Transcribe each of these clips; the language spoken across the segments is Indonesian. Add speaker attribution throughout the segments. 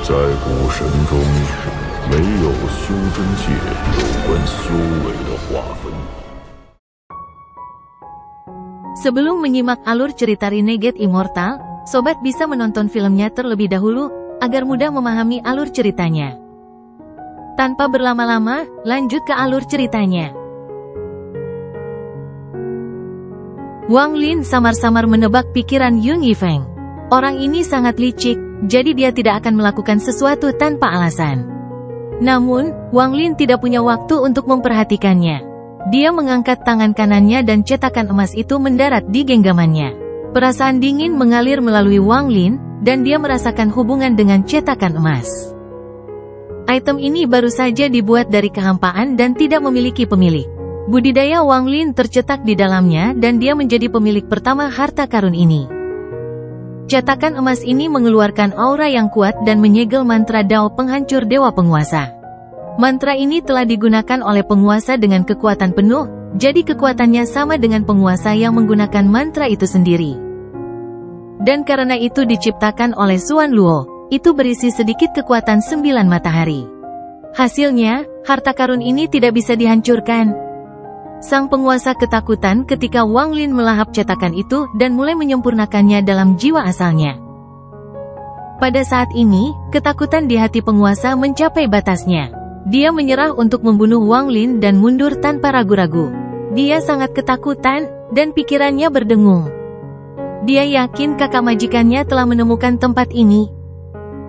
Speaker 1: 在古神中，没有修真界有关修为的划分。
Speaker 2: Sebelum menyimak alur cerita Renegade Immortal, sobat bisa menonton filmnya terlebih dahulu, agar mudah memahami alur ceritanya. Tanpa berlama-lama, lanjut ke alur ceritanya. Wang Lin samar-samar menebak pikiran Yun Yifeng. Orang ini sangat licik, jadi dia tidak akan melakukan sesuatu tanpa alasan. Namun, Wang Lin tidak punya waktu untuk memperhatikannya. Dia mengangkat tangan kanannya dan cetakan emas itu mendarat di genggamannya. Perasaan dingin mengalir melalui Wang Lin, dan dia merasakan hubungan dengan cetakan emas. Item ini baru saja dibuat dari kehampaan dan tidak memiliki pemilik. Budidaya Wang Lin tercetak di dalamnya dan dia menjadi pemilik pertama harta karun ini. Cetakan emas ini mengeluarkan aura yang kuat dan menyegel mantra Dao penghancur dewa penguasa. Mantra ini telah digunakan oleh penguasa dengan kekuatan penuh, jadi kekuatannya sama dengan penguasa yang menggunakan mantra itu sendiri. Dan karena itu diciptakan oleh Xuan Luo, itu berisi sedikit kekuatan 9 matahari. Hasilnya, harta karun ini tidak bisa dihancurkan. Sang penguasa ketakutan ketika Wang Lin melahap cetakan itu dan mulai menyempurnakannya dalam jiwa asalnya. Pada saat ini, ketakutan di hati penguasa mencapai batasnya. Dia menyerah untuk membunuh Wang Lin dan mundur tanpa ragu-ragu. Dia sangat ketakutan, dan pikirannya berdengung. Dia yakin kakak majikannya telah menemukan tempat ini.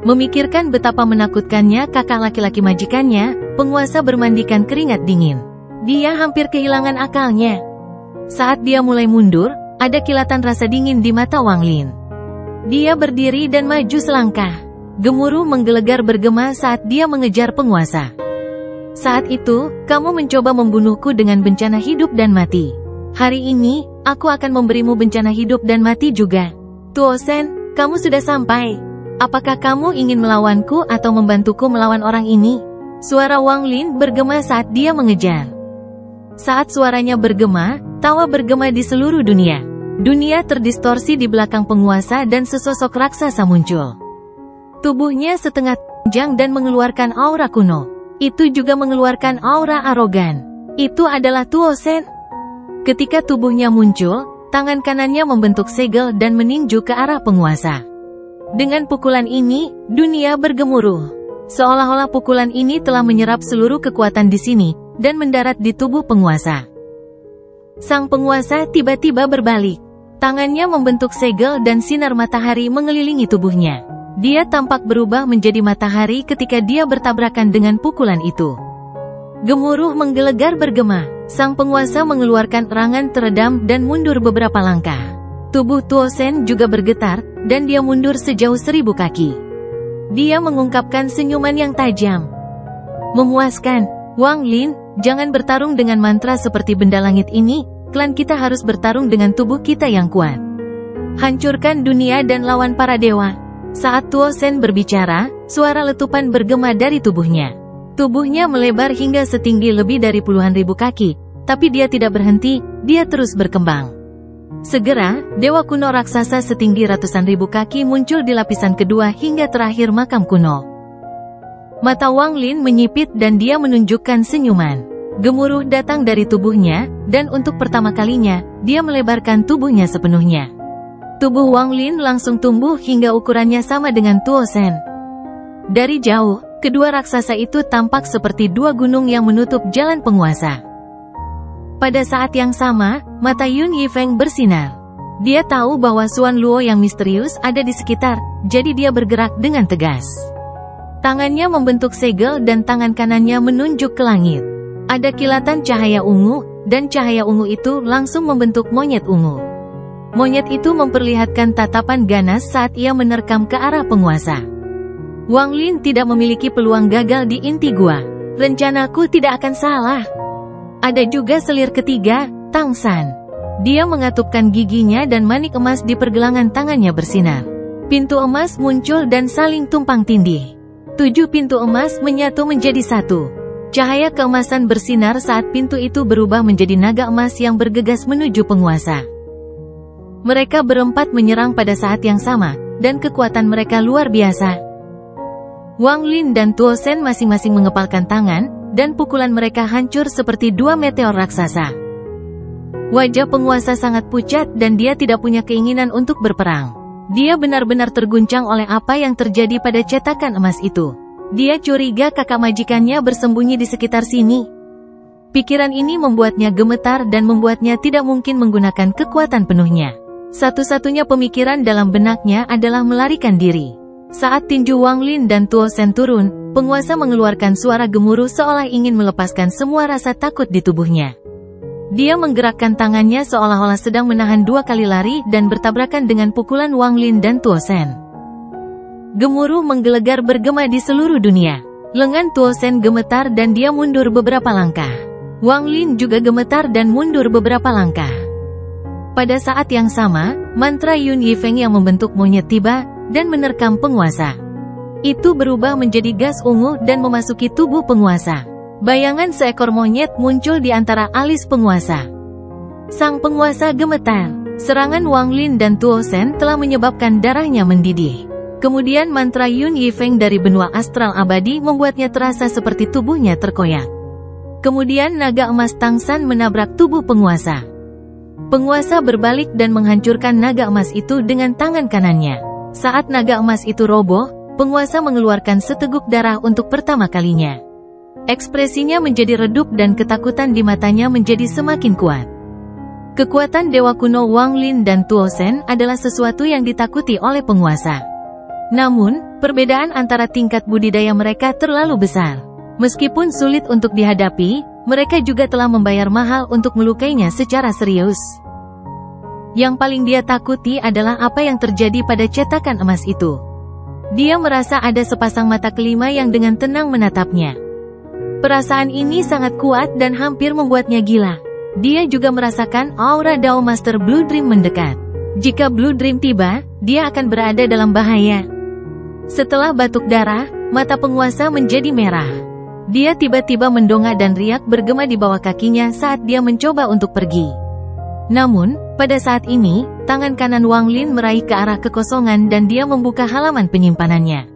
Speaker 2: Memikirkan betapa menakutkannya kakak laki-laki majikannya, penguasa bermandikan keringat dingin. Dia hampir kehilangan akalnya. Saat dia mulai mundur, ada kilatan rasa dingin di mata Wang Lin. Dia berdiri dan maju selangkah. Gemuruh menggelegar bergema saat dia mengejar penguasa. Saat itu, kamu mencoba membunuhku dengan bencana hidup dan mati. Hari ini, aku akan memberimu bencana hidup dan mati juga. Tuo Shen, kamu sudah sampai. Apakah kamu ingin melawanku atau membantuku melawan orang ini? Suara Wang Lin bergema saat dia mengejar. Saat suaranya bergema, tawa bergema di seluruh dunia. Dunia terdistorsi di belakang penguasa dan sesosok raksasa muncul. Tubuhnya setengah panjang dan mengeluarkan aura kuno. Itu juga mengeluarkan aura arogan. Itu adalah Tuo Shen. Ketika tubuhnya muncul, tangan kanannya membentuk segel dan meninju ke arah penguasa. Dengan pukulan ini, dunia bergemuruh. Seolah-olah pukulan ini telah menyerap seluruh kekuatan di sini, dan mendarat di tubuh penguasa. Sang penguasa tiba-tiba berbalik. Tangannya membentuk segel dan sinar matahari mengelilingi tubuhnya. Dia tampak berubah menjadi matahari ketika dia bertabrakan dengan pukulan itu. Gemuruh menggelegar bergema. Sang penguasa mengeluarkan erangan teredam dan mundur beberapa langkah. Tubuh Tuo Shen juga bergetar, dan dia mundur sejauh 1000 kaki. Dia mengungkapkan senyuman yang tajam. Memuaskan, Wang Lin, jangan bertarung dengan mantra seperti benda langit ini, klan kita harus bertarung dengan tubuh kita yang kuat. Hancurkan dunia dan lawan para dewa. Saat Tuo Shen berbicara, suara letupan bergema dari tubuhnya. Tubuhnya melebar hingga setinggi lebih dari puluhan ribu kaki, tapi dia tidak berhenti, dia terus berkembang. Segera, dewa kuno raksasa setinggi ratusan ribu kaki muncul di lapisan kedua hingga terakhir makam kuno. Mata Wang Lin menyipit dan dia menunjukkan senyuman. Gemuruh datang dari tubuhnya, dan untuk pertama kalinya, dia melebarkan tubuhnya sepenuhnya. Tubuh Wang Lin langsung tumbuh hingga ukurannya sama dengan Tuo Shen. Dari jauh, kedua raksasa itu tampak seperti dua gunung yang menutup jalan penguasa. Pada saat yang sama, mata Yun Yifeng bersinar. Dia tahu bahwa Xuan Luo yang misterius ada di sekitar, jadi dia bergerak dengan tegas. Tangannya membentuk segel dan tangan kanannya menunjuk ke langit. Ada kilatan cahaya ungu, dan cahaya ungu itu langsung membentuk monyet ungu. Monyet itu memperlihatkan tatapan ganas saat ia menerkam ke arah penguasa. Wang Lin tidak memiliki peluang gagal di inti gua. Rencanaku tidak akan salah. Ada juga selir ketiga, Tang San. Dia mengatupkan giginya dan manik emas di pergelangan tangannya bersinar. Pintu emas muncul dan saling tumpang tindih. 7 pintu emas menyatu menjadi satu. Cahaya keemasan bersinar saat pintu itu berubah menjadi naga emas yang bergegas menuju penguasa. Mereka berempat menyerang pada saat yang sama, dan kekuatan mereka luar biasa. Wang Lin dan Tuo Shen masing-masing mengepalkan tangan, dan pukulan mereka hancur seperti dua meteor raksasa. Wajah penguasa sangat pucat dan dia tidak punya keinginan untuk berperang. Dia benar-benar terguncang oleh apa yang terjadi pada cetakan emas itu. Dia curiga kakak majikannya bersembunyi di sekitar sini. Pikiran ini membuatnya gemetar dan membuatnya tidak mungkin menggunakan kekuatan penuhnya. Satu-satunya pemikiran dalam benaknya adalah melarikan diri. Saat tinju Wang Lin dan Tuo Shen turun, penguasa mengeluarkan suara gemuruh seolah ingin melepaskan semua rasa takut di tubuhnya. Dia menggerakkan tangannya seolah-olah sedang menahan dua kali lari dan bertabrakan dengan pukulan Wang Lin dan Tuo Shen. Gemuruh menggelegar bergema di seluruh dunia. Lengan Tuo Shen gemetar dan dia mundur beberapa langkah. Wang Lin juga gemetar dan mundur beberapa langkah. Pada saat yang sama, mantra Yun Yifeng yang membentuk monyet tiba dan menerkam penguasa. Itu berubah menjadi gas ungu dan memasuki tubuh penguasa. Bayangan seekor monyet muncul di antara alis penguasa. Sang penguasa gemetar. Serangan Wang Lin dan Tuo Shen telah menyebabkan darahnya mendidih. Kemudian mantra Yun Yifeng dari benua astral abadi membuatnya terasa seperti tubuhnya terkoyak. Kemudian naga emas Tangsan menabrak tubuh penguasa. Penguasa berbalik dan menghancurkan naga emas itu dengan tangan kanannya. Saat naga emas itu roboh, penguasa mengeluarkan seteguk darah untuk pertama kalinya. Ekspresinya menjadi redup dan ketakutan di matanya menjadi semakin kuat. Kekuatan dewa kuno Wang Lin dan Tuo Shen adalah sesuatu yang ditakuti oleh penguasa. Namun, perbedaan antara tingkat budidaya mereka terlalu besar. Meskipun sulit untuk dihadapi, mereka juga telah membayar mahal untuk melukainya secara serius. Yang paling dia takuti adalah apa yang terjadi pada cetakan emas itu. Dia merasa ada sepasang mata kelima yang dengan tenang menatapnya. Perasaan ini sangat kuat dan hampir membuatnya gila. Dia juga merasakan aura Dao Master Blue Dream mendekat. Jika Blue Dream tiba, dia akan berada dalam bahaya. Setelah batuk darah, mata penguasa menjadi merah. Dia tiba-tiba mendongak dan riak bergema di bawah kakinya saat dia mencoba untuk pergi. Namun, pada saat ini, tangan kanan Wang Lin meraih ke arah kekosongan dan dia membuka halaman penyimpanannya.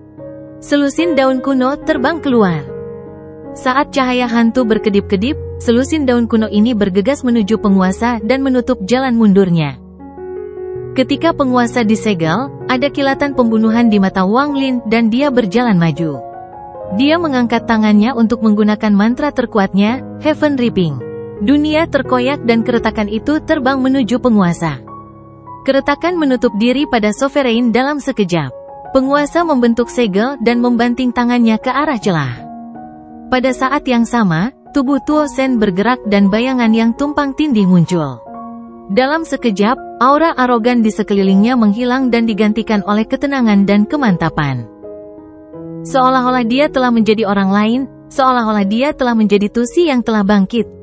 Speaker 2: Selusin daun kuno terbang keluar. Saat cahaya hantu berkedip-kedip, selusin daun kuno ini bergegas menuju penguasa dan menutup jalan mundurnya. Ketika penguasa disegel, ada kilatan pembunuhan di mata Wang Lin dan dia berjalan maju. Dia mengangkat tangannya untuk menggunakan mantra terkuatnya, Heaven Reaping. Dunia terkoyak dan keretakan itu terbang menuju penguasa. Keretakan menutup diri pada Sovereign dalam sekejap. Penguasa membentuk segel dan membanting tangannya ke arah celah. Pada saat yang sama, tubuh Tuo Shen bergerak dan bayangan yang tumpang tindih muncul. Dalam sekejap, aura arogan di sekelilingnya menghilang dan digantikan oleh ketenangan dan kemantapan. Seolah-olah dia telah menjadi orang lain, seolah-olah dia telah menjadi Tusi yang telah bangkit.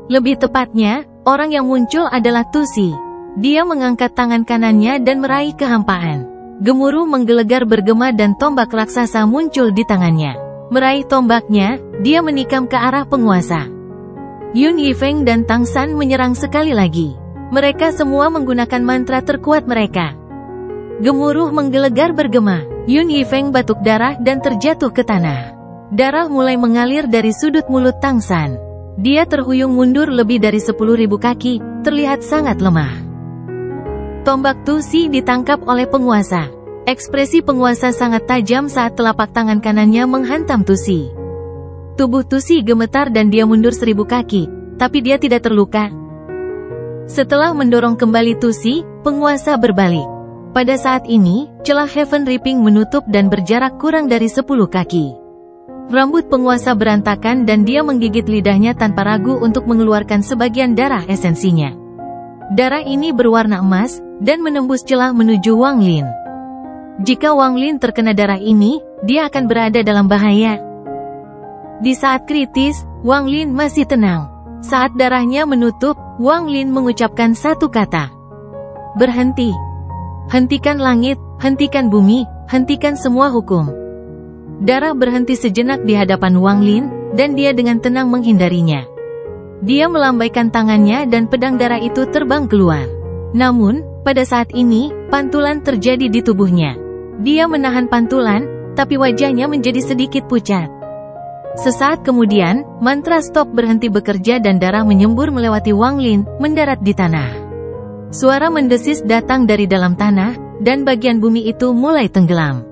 Speaker 2: Lebih tepatnya, orang yang muncul adalah Tusi. Dia mengangkat tangan kanannya dan meraih kehampaan. Gemuruh menggelegar bergema dan tombak raksasa muncul di tangannya. Meraih tombaknya, dia menikam ke arah penguasa. Yun Yifeng dan Tangsan menyerang sekali lagi. Mereka semua menggunakan mantra terkuat mereka. Gemuruh menggelegar bergema. Yun Yifeng batuk darah dan terjatuh ke tanah. Darah mulai mengalir dari sudut mulut Tangsan. Dia terhuyung mundur lebih dari 10.000 kaki, terlihat sangat lemah. Tombak Tusi ditangkap oleh penguasa. Ekspresi penguasa sangat tajam saat telapak tangan kanannya menghantam Tusi. Tubuh Tusi gemetar dan dia mundur 1000 kaki, tapi dia tidak terluka. Setelah mendorong kembali Tusi, penguasa berbalik. Pada saat ini, celah Heaven Reaping menutup dan berjarak kurang dari 10 kaki. Rambut penguasa berantakan dan dia menggigit lidahnya tanpa ragu untuk mengeluarkan sebagian darah esensinya. Darah ini berwarna emas, dan menembus celah menuju Wang Lin. Jika Wang Lin terkena darah ini, dia akan berada dalam bahaya. Di saat kritis, Wang Lin masih tenang. Saat darahnya menutup, Wang Lin mengucapkan satu kata. Berhenti. Hentikan langit, hentikan bumi, hentikan semua hukum. Darah berhenti sejenak di hadapan Wang Lin, dan dia dengan tenang menghindarinya. Dia melambaikan tangannya dan pedang darah itu terbang keluar. Namun, pada saat ini, pantulan terjadi di tubuhnya. Dia menahan pantulan, tapi wajahnya menjadi sedikit pucat. Sesaat kemudian, mantra stop berhenti bekerja dan darah menyembur melewati Wang Lin, mendarat di tanah. Suara mendesis datang dari dalam tanah, dan bagian bumi itu mulai tenggelam.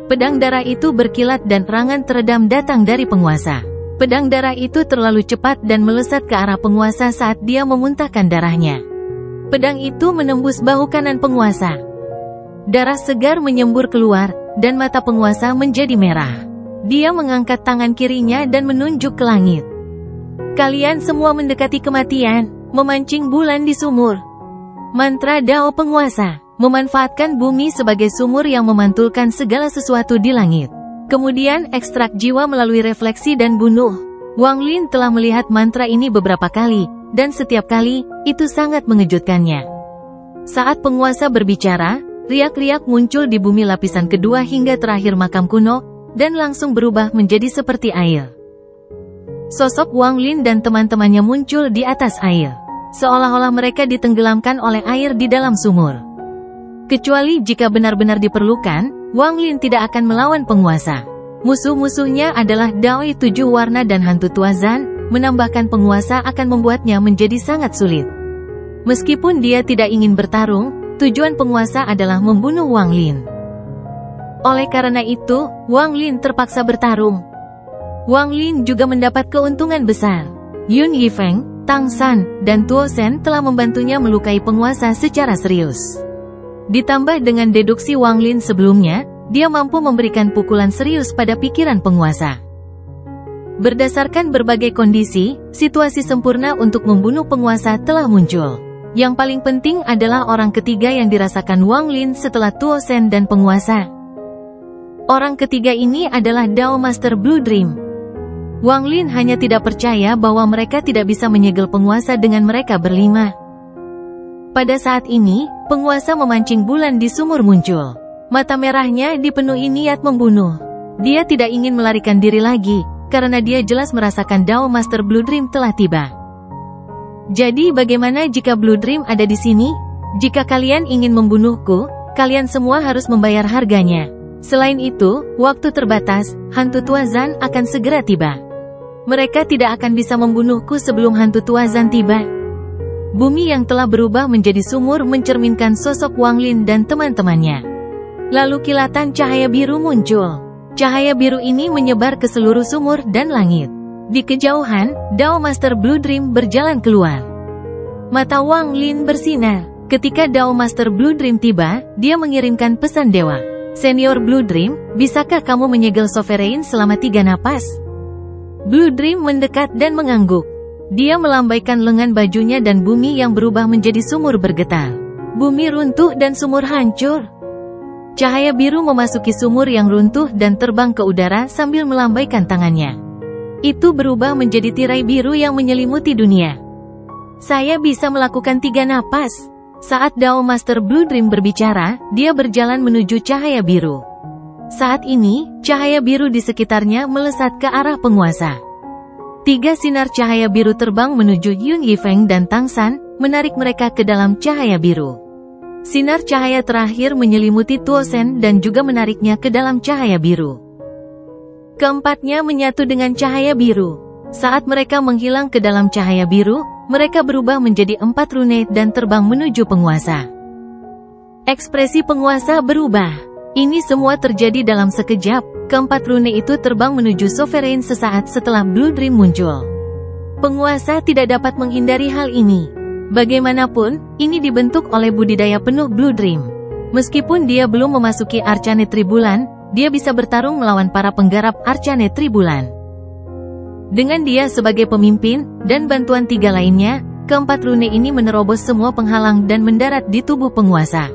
Speaker 2: Pedang darah itu berkilat dan serangan teredam datang dari penguasa. Pedang darah itu terlalu cepat dan melesat ke arah penguasa saat dia memuntahkan darahnya. Pedang itu menembus bahu kanan penguasa. Darah segar menyembur keluar, dan mata penguasa menjadi merah. Dia mengangkat tangan kirinya dan menunjuk ke langit. Kalian semua mendekati kematian, memancing bulan di sumur. Mantra Dao penguasa, memanfaatkan bumi sebagai sumur yang memantulkan segala sesuatu di langit. Kemudian ekstrak jiwa melalui refleksi dan bunuh. Wang Lin telah melihat mantra ini beberapa kali, dan setiap kali, itu sangat mengejutkannya. Saat penguasa berbicara, riak-riak muncul di bumi lapisan kedua hingga terakhir makam kuno, dan langsung berubah menjadi seperti air. Sosok Wang Lin dan teman-temannya muncul di atas air, seolah-olah mereka ditenggelamkan oleh air di dalam sumur. Kecuali jika benar-benar diperlukan, Wang Lin tidak akan melawan penguasa. Musuh-musuhnya adalah Dao 7 warna dan hantu tua Zan, menambahkan penguasa akan membuatnya menjadi sangat sulit. Meskipun dia tidak ingin bertarung, tujuan penguasa adalah membunuh Wang Lin. Oleh karena itu, Wang Lin terpaksa bertarung. Wang Lin juga mendapat keuntungan besar. Yun Yifeng, Tang San, dan Tuo Sen telah membantunya melukai penguasa secara serius. Ditambah dengan deduksi Wang Lin sebelumnya, dia mampu memberikan pukulan serius pada pikiran penguasa. Berdasarkan berbagai kondisi, situasi sempurna untuk membunuh penguasa telah muncul. Yang paling penting adalah orang ketiga yang dirasakan Wang Lin setelah Tuo Sen dan penguasa. Orang ketiga ini adalah Dao Master Blue Dream. Wang Lin hanya tidak percaya bahwa mereka tidak bisa menyegel penguasa dengan mereka berlima. Pada saat ini, penguasa memancing bulan di sumur muncul. Mata merahnya dipenuhi niat membunuh. Dia tidak ingin melarikan diri lagi, karena dia jelas merasakan Dao Master Blue Dream telah tiba. Jadi bagaimana jika Blue Dream ada di sini? Jika kalian ingin membunuhku, kalian semua harus membayar harganya. Selain itu, waktu terbatas, hantu tua Zan akan segera tiba. Mereka tidak akan bisa membunuhku sebelum hantu tua Zan tiba. Bumi yang telah berubah menjadi sumur mencerminkan sosok Wang Lin dan teman-temannya. Lalu kilatan cahaya biru muncul. Cahaya biru ini menyebar ke seluruh sumur dan langit. Di kejauhan, Dao Master Blue Dream berjalan keluar. Mata Wang Lin bersinar. Ketika Dao Master Blue Dream tiba, dia mengirimkan pesan dewa. Senior Blue Dream, bisakah kamu menyegel Sovereign selama 3 napas? Blue Dream mendekat dan mengangguk. Dia melambaikan lengan bajunya dan bumi yang berubah menjadi sumur bergetar. Bumi runtuh dan sumur hancur. Cahaya biru memasuki sumur yang runtuh dan terbang ke udara sambil melambaikan tangannya. Itu berubah menjadi tirai biru yang menyelimuti dunia. Saya bisa melakukan 3 napas. Saat Dao Master Blue Dream berbicara, dia berjalan menuju cahaya biru. Saat ini, cahaya biru di sekitarnya melesat ke arah penguasa. 3 sinar cahaya biru terbang menuju Yun Yifeng dan Tang San, menarik mereka ke dalam cahaya biru. Sinar cahaya terakhir menyelimuti Tuo Sen dan juga menariknya ke dalam cahaya biru. Keempatnya menyatu dengan cahaya biru. Saat mereka menghilang ke dalam cahaya biru, mereka berubah menjadi 4 rune dan terbang menuju penguasa. Ekspresi penguasa berubah. Ini semua terjadi dalam sekejap. Keempat rune itu terbang menuju Sovereign sesaat setelah Blue Dream muncul. Penguasa tidak dapat menghindari hal ini. Bagaimanapun, ini dibentuk oleh budidaya penuh Blue Dream. Meskipun dia belum memasuki Arcane Tribulan, dia bisa bertarung melawan para penggarap Arcane Tribulan. Dengan dia sebagai pemimpin, dan bantuan 3 lainnya, keempat rune ini menerobos semua penghalang dan mendarat di tubuh penguasa.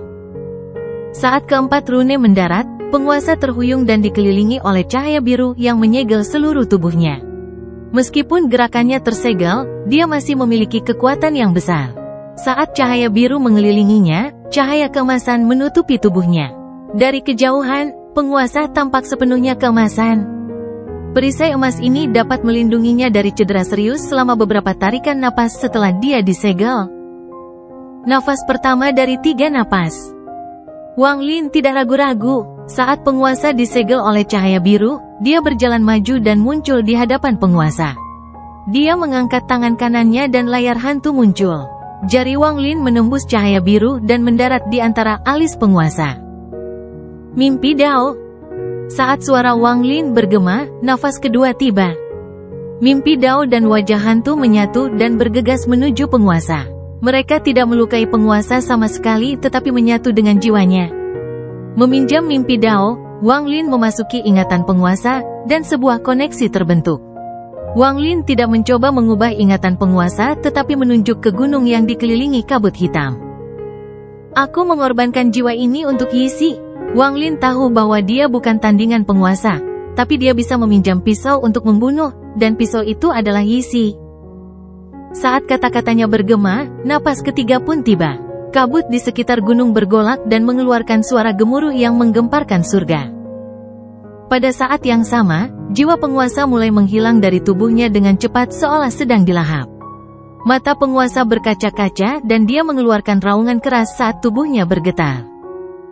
Speaker 2: Saat keempat rune mendarat, penguasa terhuyung dan dikelilingi oleh cahaya biru yang menyegel seluruh tubuhnya. Meskipun gerakannya tersegel, dia masih memiliki kekuatan yang besar. Saat cahaya biru mengelilinginya, cahaya keemasan menutupi tubuhnya. Dari kejauhan, penguasa tampak sepenuhnya keemasan. Perisai emas ini dapat melindunginya dari cedera serius selama beberapa tarikan napas setelah dia disegel. Nafas pertama dari 3 napas. Wang Lin tidak ragu-ragu. Saat penguasa disegel oleh cahaya biru, dia berjalan maju dan muncul di hadapan penguasa. Dia mengangkat tangan kanannya dan layar hantu muncul. Jari Wang Lin menembus cahaya biru dan mendarat di antara alis penguasa. Mimpi Dao. Saat suara Wang Lin bergema, nafas kedua tiba. Mimpi Dao dan wajah hantu menyatu dan bergegas menuju penguasa. Mereka tidak melukai penguasa sama sekali tetapi menyatu dengan jiwanya. Meminjam mimpi Dao, Wang Lin memasuki ingatan penguasa, dan sebuah koneksi terbentuk. Wang Lin tidak mencoba mengubah ingatan penguasa tetapi menunjuk ke gunung yang dikelilingi kabut hitam. Aku mengorbankan jiwa ini untuk Yixi. Wang Lin tahu bahwa dia bukan tandingan penguasa, tapi dia bisa meminjam pisau untuk membunuh, dan pisau itu adalah Yixi. Saat kata-katanya bergema, napas ketiga pun tiba. Kabut di sekitar gunung bergolak dan mengeluarkan suara gemuruh yang menggemparkan surga. Pada saat yang sama, jiwa penguasa mulai menghilang dari tubuhnya dengan cepat seolah sedang dilahap. Mata penguasa berkaca-kaca dan dia mengeluarkan raungan keras saat tubuhnya bergetar.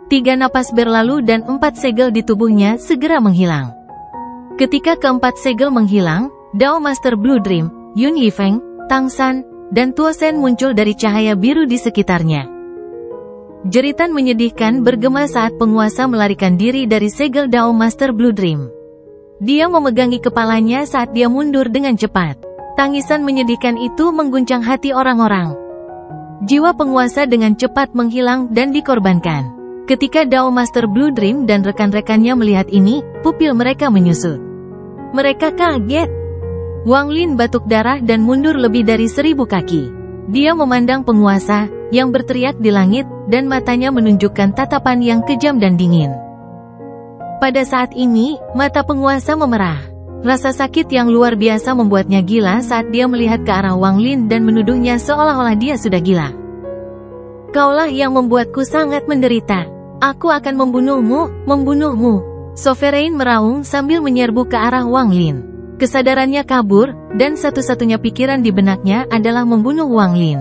Speaker 2: 3 napas berlalu dan 4 segel di tubuhnya segera menghilang. Ketika keempat segel menghilang, Dao Master Blue Dream, Yun Yifeng, Tang San, dan Tuo Sen muncul dari cahaya biru di sekitarnya. Jeritan menyedihkan bergema saat penguasa melarikan diri dari segel Dao Master Blue Dream. Dia memegangi kepalanya saat dia mundur dengan cepat. Tangisan menyedihkan itu mengguncang hati orang-orang. Jiwa penguasa dengan cepat menghilang dan dikorbankan. Ketika Dao Master Blue Dream dan rekan-rekannya melihat ini, pupil mereka menyusut. Mereka kaget. Wang Lin batuk darah dan mundur lebih dari 1000 kaki. Dia memandang penguasa, yang berteriak di langit, dan matanya menunjukkan tatapan yang kejam dan dingin. Pada saat ini, mata penguasa memerah. Rasa sakit yang luar biasa membuatnya gila saat dia melihat ke arah Wang Lin dan menuduhnya seolah-olah dia sudah gila. Kaulah yang membuatku sangat menderita. Aku akan membunuhmu, membunuhmu. Sovereign meraung sambil menyerbu ke arah Wang Lin. Kesadarannya kabur, dan satu-satunya pikiran di benaknya adalah membunuh Wang Lin.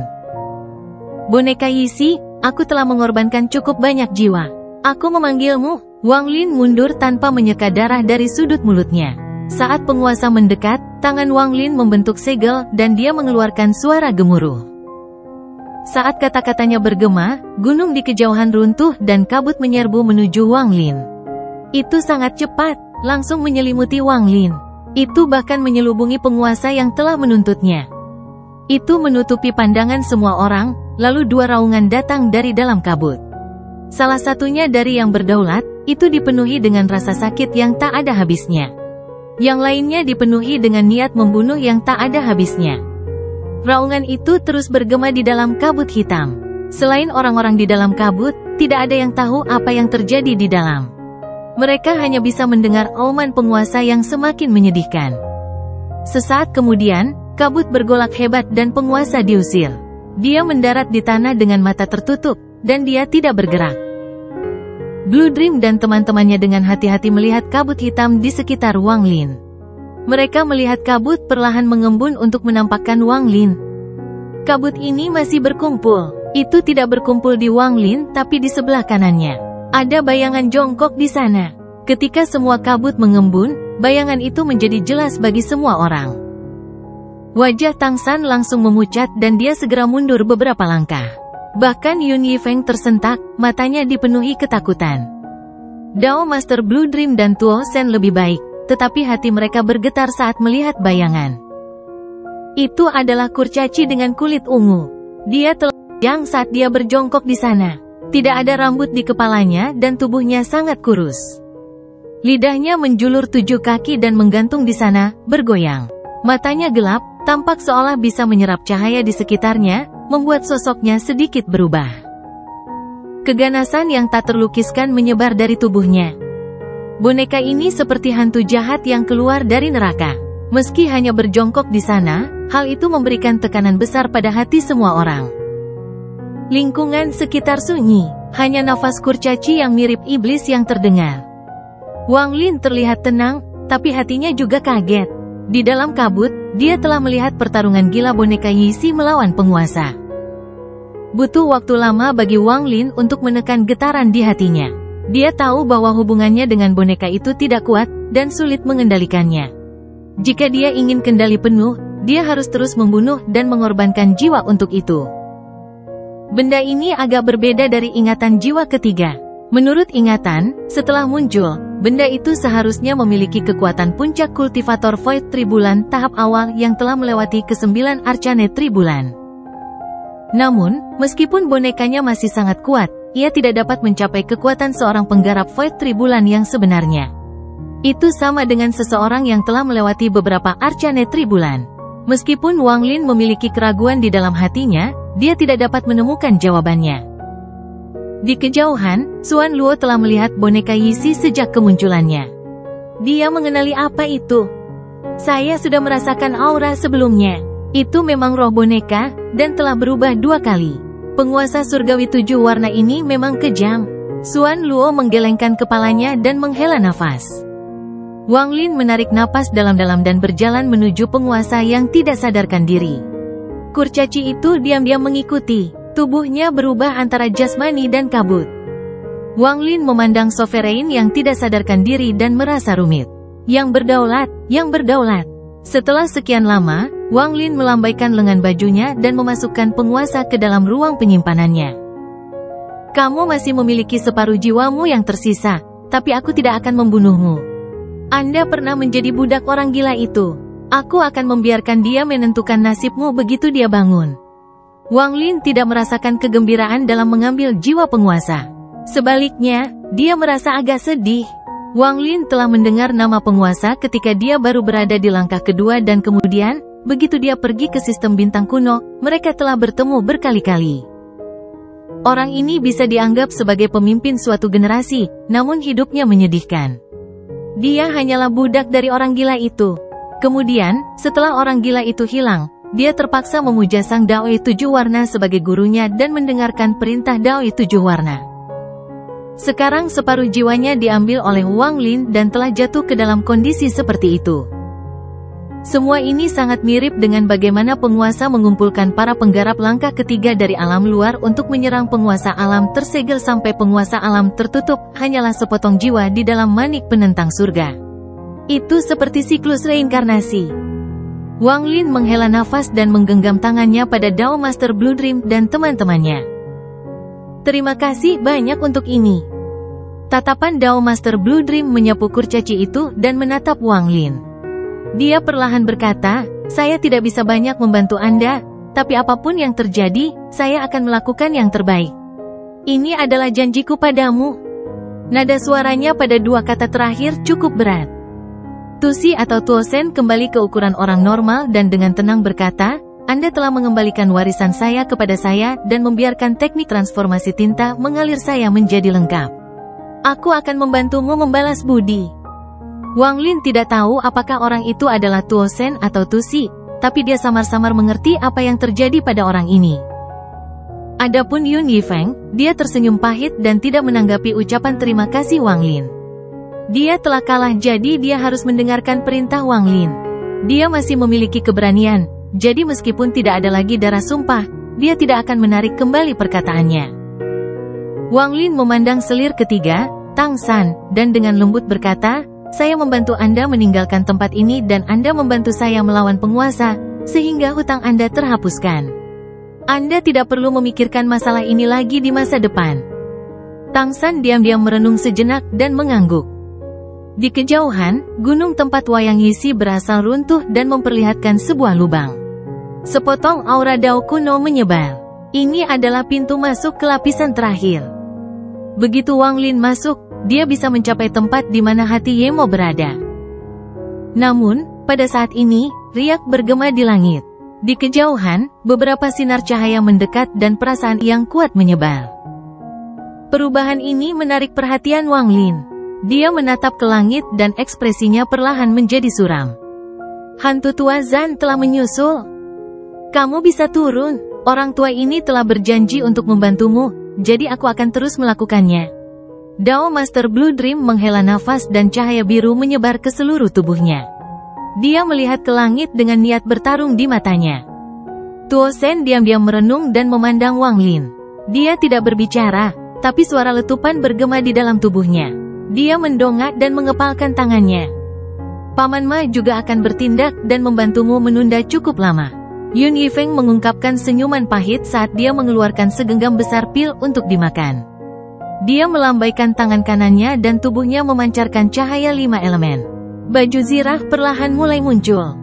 Speaker 2: Boneka Yixi, aku telah mengorbankan cukup banyak jiwa. Aku memanggilmu. Wang Lin mundur tanpa menyeka darah dari sudut mulutnya. Saat penguasa mendekat, tangan Wang Lin membentuk segel, dan dia mengeluarkan suara gemuruh. Saat kata-katanya bergema, gunung di kejauhan runtuh dan kabut menyerbu menuju Wang Lin. Itu sangat cepat, langsung menyelimuti Wang Lin. Itu bahkan menyelubungi penguasa yang telah menuntutnya. Itu menutupi pandangan semua orang, lalu 2 raungan datang dari dalam kabut. Salah satunya dari yang berdaulat, itu dipenuhi dengan rasa sakit yang tak ada habisnya. Yang lainnya dipenuhi dengan niat membunuh yang tak ada habisnya. Raungan itu terus bergema di dalam kabut hitam. Selain orang-orang di dalam kabut, tidak ada yang tahu apa yang terjadi di dalam. Mereka hanya bisa mendengar auman penguasa yang semakin menyedihkan. Sesaat kemudian, kabut bergolak hebat dan penguasa diusir. Dia mendarat di tanah dengan mata tertutup, dan dia tidak bergerak. Blue Dream dan teman-temannya dengan hati-hati melihat kabut hitam di sekitar Wang Lin. Mereka melihat kabut perlahan mengembun untuk menampakkan Wang Lin. Kabut ini masih berkumpul. Itu tidak berkumpul di Wang Lin tapi di sebelah kanannya. Ada bayangan jongkok di sana. Ketika semua kabut mengembun, bayangan itu menjadi jelas bagi semua orang. Wajah Tang San langsung memucat dan dia segera mundur beberapa langkah. Bahkan Yun Yifeng tersentak, matanya dipenuhi ketakutan. Dao Master Blue Dream dan Tuo Sen lebih baik. Tetapi hati mereka bergetar saat melihat bayangan. Itu adalah kurcaci dengan kulit ungu. Dia telanjang saat dia berjongkok di sana. Tidak ada rambut di kepalanya dan tubuhnya sangat kurus. Lidahnya menjulur 7 kaki dan menggantung di sana, bergoyang. Matanya gelap, tampak seolah bisa menyerap cahaya di sekitarnya, membuat sosoknya sedikit berubah. Keganasan yang tak terlukiskan menyebar dari tubuhnya. Boneka ini seperti hantu jahat yang keluar dari neraka. Meski hanya berjongkok di sana, hal itu memberikan tekanan besar pada hati semua orang. Lingkungan sekitar sunyi, hanya nafas kurcaci yang mirip iblis yang terdengar. Wang Lin terlihat tenang, tapi hatinya juga kaget. Di dalam kabut, dia telah melihat pertarungan gila boneka Yixi melawan penguasa. Butuh waktu lama bagi Wang Lin untuk menekan getaran di hatinya. Dia tahu bahwa hubungannya dengan boneka itu tidak kuat dan sulit mengendalikannya. Jika dia ingin kendali penuh, dia harus terus membunuh dan mengorbankan jiwa untuk itu. Benda ini agak berbeda dari ingatan jiwa ketiga. Menurut ingatan, setelah muncul, benda itu seharusnya memiliki kekuatan puncak kultivator Void Tribulan tahap awal yang telah melewati ke-9 Arcane Tribulan. Namun, meskipun bonekanya masih sangat kuat, ia tidak dapat mencapai kekuatan seorang penggarap Void Tribulan yang sebenarnya. Itu sama dengan seseorang yang telah melewati beberapa Arcane Tribulan. Meskipun Wang Lin memiliki keraguan di dalam hatinya, dia tidak dapat menemukan jawabannya. Di kejauhan, Xuan Luo telah melihat boneka Yixi sejak kemunculannya. Dia mengenali apa itu. Saya sudah merasakan aura sebelumnya. Itu memang roh boneka, dan telah berubah 2 kali. Penguasa surgawi 7 warna ini memang kejam. Xuan Luo menggelengkan kepalanya dan menghela nafas. Wang Lin menarik napas dalam-dalam dan berjalan menuju penguasa yang tidak sadarkan diri. Kurcaci itu diam-diam mengikuti. Tubuhnya berubah antara jasmani dan kabut. Wang Lin memandang Sovereign yang tidak sadarkan diri dan merasa rumit. Yang berdaulat, yang berdaulat. Setelah sekian lama, Wang Lin melambaikan lengan bajunya dan memasukkan penguasa ke dalam ruang penyimpanannya. Kamu masih memiliki separuh jiwamu yang tersisa, tapi aku tidak akan membunuhmu. Anda pernah menjadi budak orang gila itu. Aku akan membiarkan dia menentukan nasibmu begitu dia bangun. Wang Lin tidak merasakan kegembiraan dalam mengambil jiwa penguasa. Sebaliknya, dia merasa agak sedih. Wang Lin telah mendengar nama penguasa ketika dia baru berada di langkah kedua dan kemudian, begitu dia pergi ke sistem bintang kuno, mereka telah bertemu berkali-kali. Orang ini bisa dianggap sebagai pemimpin suatu generasi, namun hidupnya menyedihkan. Dia hanyalah budak dari orang gila itu. Kemudian, setelah orang gila itu hilang, dia terpaksa memuja sang Daoi 7 warna sebagai gurunya dan mendengarkan perintah Daoi 7 warna. Sekarang separuh jiwanya diambil oleh Wang Lin dan telah jatuh ke dalam kondisi seperti itu. Semua ini sangat mirip dengan bagaimana penguasa mengumpulkan para penggarap langkah ketiga dari alam luar untuk menyerang penguasa alam tersegel sampai penguasa alam tertutup hanyalah sepotong jiwa di dalam manik penentang surga. Itu seperti siklus reinkarnasi. Wang Lin menghela nafas dan menggenggam tangannya pada Dao Master Blue Dream dan teman-temannya. Terima kasih banyak untuk ini. Tatapan Dao Master Blue Dream menyapu kurcaci itu dan menatap Wang Lin. Dia perlahan berkata, saya tidak bisa banyak membantu Anda, tapi apapun yang terjadi, saya akan melakukan yang terbaik. Ini adalah janjiku padamu. Nada suaranya pada 2 kata terakhir cukup berat. Tusi atau Tuosen kembali ke ukuran orang normal dan dengan tenang berkata, Anda telah mengembalikan warisan saya kepada saya dan membiarkan teknik transformasi tinta mengalir saya menjadi lengkap. Aku akan membantumu membalas budi. Wang Lin tidak tahu apakah orang itu adalah Tuosen atau Tusi, tapi dia samar-samar mengerti apa yang terjadi pada orang ini. Adapun Yun Yifeng, dia tersenyum pahit dan tidak menanggapi ucapan terima kasih Wang Lin. Dia telah kalah jadi dia harus mendengarkan perintah Wang Lin. Dia masih memiliki keberanian. Jadi meskipun tidak ada lagi darah sumpah, dia tidak akan menarik kembali perkataannya. Wang Lin memandang selir ketiga, Tang San, dan dengan lembut berkata, saya membantu Anda meninggalkan tempat ini dan Anda membantu saya melawan penguasa, sehingga hutang Anda terhapuskan. Anda tidak perlu memikirkan masalah ini lagi di masa depan. Tang San diam-diam merenung sejenak dan mengangguk. Di kejauhan, gunung tempat wayang Yixi berasal runtuh dan memperlihatkan sebuah lubang. Sepotong aura Dao kuno menyebar. Ini adalah pintu masuk ke lapisan terakhir. Begitu Wang Lin masuk, dia bisa mencapai tempat di mana hati Yemo berada. Namun, pada saat ini, riak bergema di langit. Di kejauhan, beberapa sinar cahaya mendekat dan perasaan yang kuat menyebar. Perubahan ini menarik perhatian Wang Lin. Dia menatap ke langit dan ekspresinya perlahan menjadi suram. Hantu tua Zan telah menyusul. Kamu bisa turun. Orang tua ini telah berjanji untuk membantumu, jadi aku akan terus melakukannya. Dao Master Blue Dream menghela nafas dan cahaya biru menyebar ke seluruh tubuhnya. Dia melihat ke langit dengan niat bertarung di matanya. Tuo Sen diam-diam merenung dan memandang Wang Lin. Dia tidak berbicara, tapi suara letupan bergema di dalam tubuhnya. Dia mendongak dan mengepalkan tangannya. Paman Ma juga akan bertindak dan membantumu menunda cukup lama. Yun Yifeng mengungkapkan senyuman pahit saat dia mengeluarkan segenggam besar pil untuk dimakan. Dia melambaikan tangan kanannya dan tubuhnya memancarkan cahaya 5 elemen. Baju zirah perlahan mulai muncul.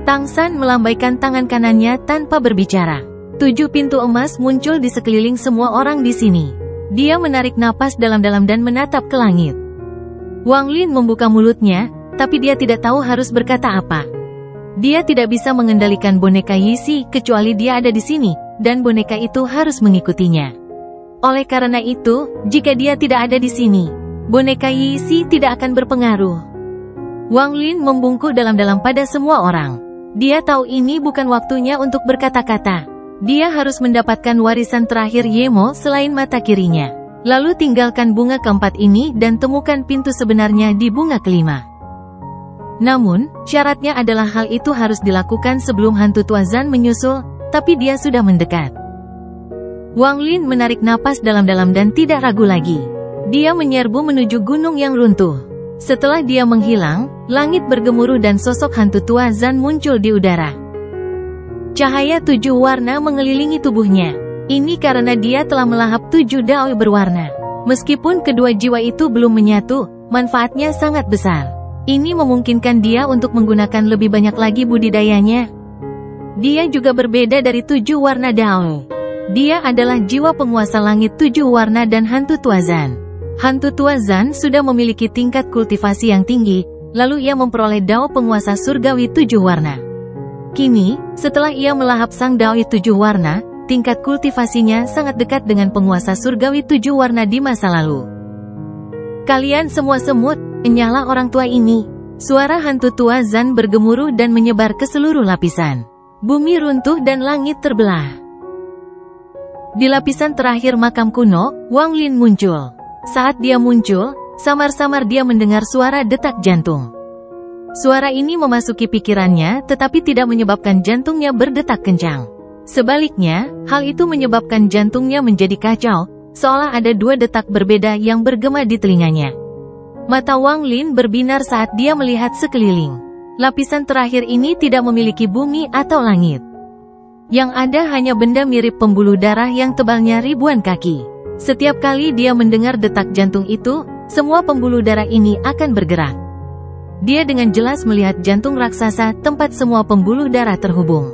Speaker 2: Tang San melambaikan tangan kanannya tanpa berbicara. 7 pintu emas muncul di sekeliling semua orang di sini. Dia menarik napas dalam-dalam dan menatap ke langit. Wang Lin membuka mulutnya, tapi dia tidak tahu harus berkata apa. Dia tidak bisa mengendalikan boneka Yixi kecuali dia ada di sini, dan boneka itu harus mengikutinya. Oleh karena itu, jika dia tidak ada di sini, boneka Yixi tidak akan berpengaruh. Wang Lin membungkuk dalam-dalam pada semua orang. Dia tahu ini bukan waktunya untuk berkata-kata. Dia harus mendapatkan warisan terakhir Yemo selain mata kirinya. Lalu tinggalkan bunga keempat ini dan temukan pintu sebenarnya di bunga kelima. Namun, syaratnya adalah hal itu harus dilakukan sebelum hantu tua Zan menyusul, tapi dia sudah mendekat. Wang Lin menarik napas dalam-dalam dan tidak ragu lagi. Dia menyerbu menuju gunung yang runtuh. Setelah dia menghilang, langit bergemuruh dan sosok hantu tua Zan muncul di udara. Cahaya 7 warna mengelilingi tubuhnya. Ini karena dia telah melahap 7 daoi berwarna. Meskipun kedua jiwa itu belum menyatu, manfaatnya sangat besar. Ini memungkinkan dia untuk menggunakan lebih banyak lagi budidayanya. Dia juga berbeda dari 7 warna daoi. Dia adalah jiwa penguasa langit 7 warna dan hantu tua Zan. Hantu tua Zan sudah memiliki tingkat kultivasi yang tinggi, lalu ia memperoleh dao penguasa surgawi 7 warna. Kini, setelah ia melahap sang daoi 7 warna, tingkat kultivasinya sangat dekat dengan penguasa surgawi 7 warna di masa lalu. Kalian semua semut, enyahlah orang tua ini. Suara hantu tua Zan bergemuruh dan menyebar ke seluruh lapisan. Bumi runtuh dan langit terbelah. Di lapisan terakhir makam kuno, Wang Lin muncul. Saat dia muncul, samar-samar dia mendengar suara detak jantung. Suara ini memasuki pikirannya tetapi tidak menyebabkan jantungnya berdetak kencang. Sebaliknya, hal itu menyebabkan jantungnya menjadi kacau, seolah ada 2 detak berbeda yang bergema di telinganya. Mata Wang Lin berbinar saat dia melihat sekeliling. Lapisan terakhir ini tidak memiliki bumi atau langit. Yang ada hanya benda mirip pembuluh darah yang tebalnya ribuan kaki. Setiap kali dia mendengar detak jantung itu, semua pembuluh darah ini akan bergerak. Dia dengan jelas melihat jantung raksasa tempat semua pembuluh darah terhubung.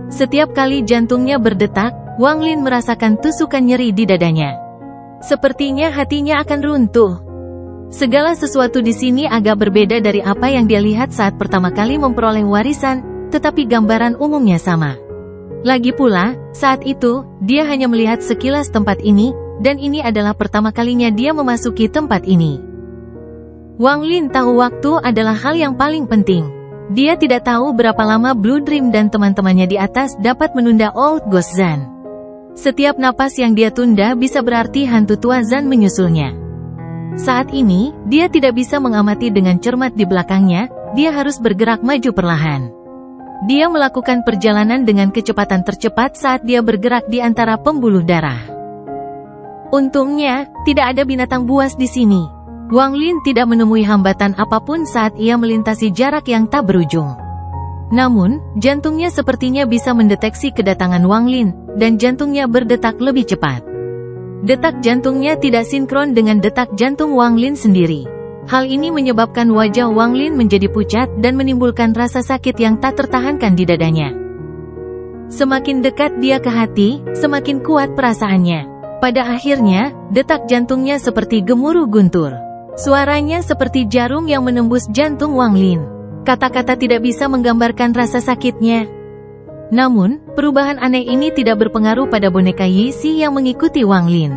Speaker 2: Setiap kali jantungnya berdetak, Wang Lin merasakan tusukan nyeri di dadanya. Sepertinya hatinya akan runtuh. Segala sesuatu di sini agak berbeda dari apa yang dia lihat saat pertama kali memperoleh warisan, tetapi gambaran umumnya sama. Lagi pula, saat itu, dia hanya melihat sekilas tempat ini, dan ini adalah pertama kalinya dia memasuki tempat ini. Wang Lin tahu waktu adalah hal yang paling penting. Dia tidak tahu berapa lama Blue Dream dan teman-temannya di atas dapat menunda Old Ghost Zan. Setiap napas yang dia tunda bisa berarti hantu tua Zan menyusulnya. Saat ini, dia tidak bisa mengamati dengan cermat di belakangnya, dia harus bergerak maju perlahan. Dia melakukan perjalanan dengan kecepatan tercepat saat dia bergerak di antara pembuluh darah. Untungnya, tidak ada binatang buas di sini. Wang Lin tidak menemui hambatan apapun saat ia melintasi jarak yang tak berujung. Namun, jantungnya sepertinya bisa mendeteksi kedatangan Wang Lin, dan jantungnya berdetak lebih cepat. Detak jantungnya tidak sinkron dengan detak jantung Wang Lin sendiri. Hal ini menyebabkan wajah Wang Lin menjadi pucat dan menimbulkan rasa sakit yang tak tertahankan di dadanya. Semakin dekat dia ke hati, semakin kuat perasaannya. Pada akhirnya, detak jantungnya seperti gemuruh guntur. Suaranya seperti jarum yang menembus jantung Wang Lin. Kata-kata tidak bisa menggambarkan rasa sakitnya. Namun, perubahan aneh ini tidak berpengaruh pada boneka Yixi yang mengikuti Wang Lin.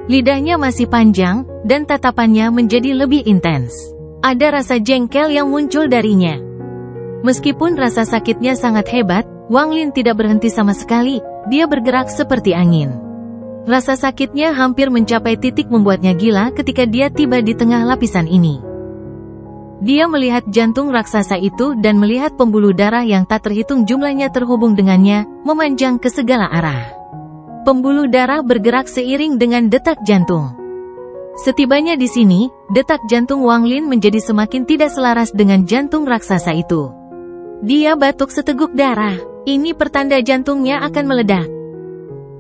Speaker 2: Lidahnya masih panjang, dan tatapannya menjadi lebih intens. Ada rasa jengkel yang muncul darinya. Meskipun rasa sakitnya sangat hebat, Wang Lin tidak berhenti sama sekali, dia bergerak seperti angin. Rasa sakitnya hampir mencapai titik membuatnya gila ketika dia tiba di tengah lapisan ini. Dia melihat jantung raksasa itu dan melihat pembuluh darah yang tak terhitung jumlahnya terhubung dengannya, memanjang ke segala arah. Pembuluh darah bergerak seiring dengan detak jantung. Setibanya di sini, detak jantung Wang Lin menjadi semakin tidak selaras dengan jantung raksasa itu. Dia batuk seteguk darah. Ini pertanda jantungnya akan meledak.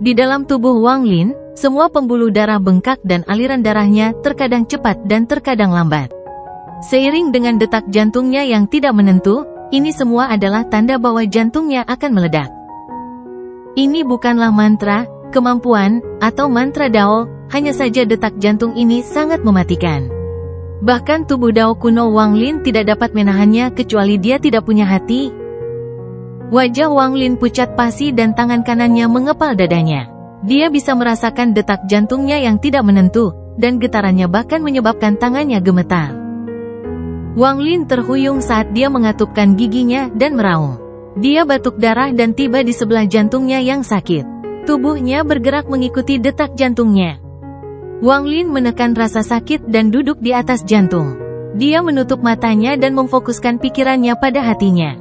Speaker 2: Di dalam tubuh Wang Lin, semua pembuluh darah bengkak dan aliran darahnya terkadang cepat dan terkadang lambat. Seiring dengan detak jantungnya yang tidak menentu, ini semua adalah tanda bahwa jantungnya akan meledak. Ini bukanlah mantra, kemampuan, atau mantra Dao, hanya saja detak jantung ini sangat mematikan. Bahkan tubuh Dao kuno Wang Lin tidak dapat menahannya kecuali dia tidak punya hati. Wajah Wang Lin pucat pasi dan tangan kanannya mengepal dadanya. Dia bisa merasakan detak jantungnya yang tidak menentu, dan getarannya bahkan menyebabkan tangannya gemetar. Wang Lin terhuyung saat dia mengatupkan giginya dan meraung. Dia batuk darah dan tiba di sebelah jantungnya yang sakit. Tubuhnya bergerak mengikuti detak jantungnya. Wang Lin menekan rasa sakit dan duduk di atas jantung. Dia menutup matanya dan memfokuskan pikirannya pada hatinya.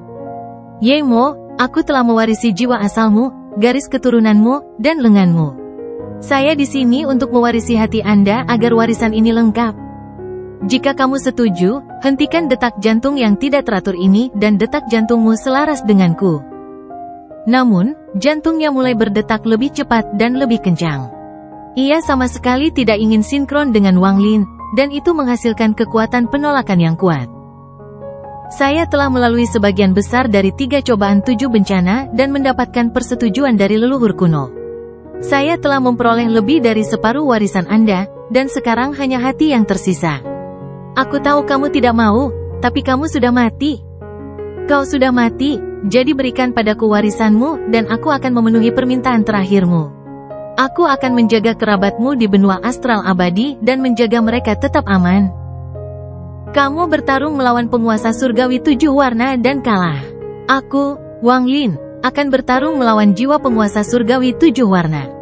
Speaker 2: Ye Mo, aku telah mewarisi jiwa asalmu, garis keturunanmu, dan lenganmu. Saya di sini untuk mewarisi hati Anda agar warisan ini lengkap. Jika kamu setuju, hentikan detak jantung yang tidak teratur ini dan detak jantungmu selaras denganku. Namun, jantungnya mulai berdetak lebih cepat dan lebih kencang. Ia sama sekali tidak ingin sinkron dengan Wang Lin, dan itu menghasilkan kekuatan penolakan yang kuat. Saya telah melalui sebagian besar dari 3 cobaan 7 bencana dan mendapatkan persetujuan dari leluhur kuno. Saya telah memperoleh lebih dari separuh warisan Anda, dan sekarang hanya hati yang tersisa. Aku tahu kamu tidak mau, tapi kamu sudah mati. Kau sudah mati, jadi berikan padaku warisanmu, dan aku akan memenuhi permintaan terakhirmu. Aku akan menjaga kerabatmu di benua astral abadi dan menjaga mereka tetap aman. Kamu bertarung melawan penguasa surgawi 7 warna dan kalah. Aku, Wang Lin, akan bertarung melawan jiwa penguasa surgawi 7 warna.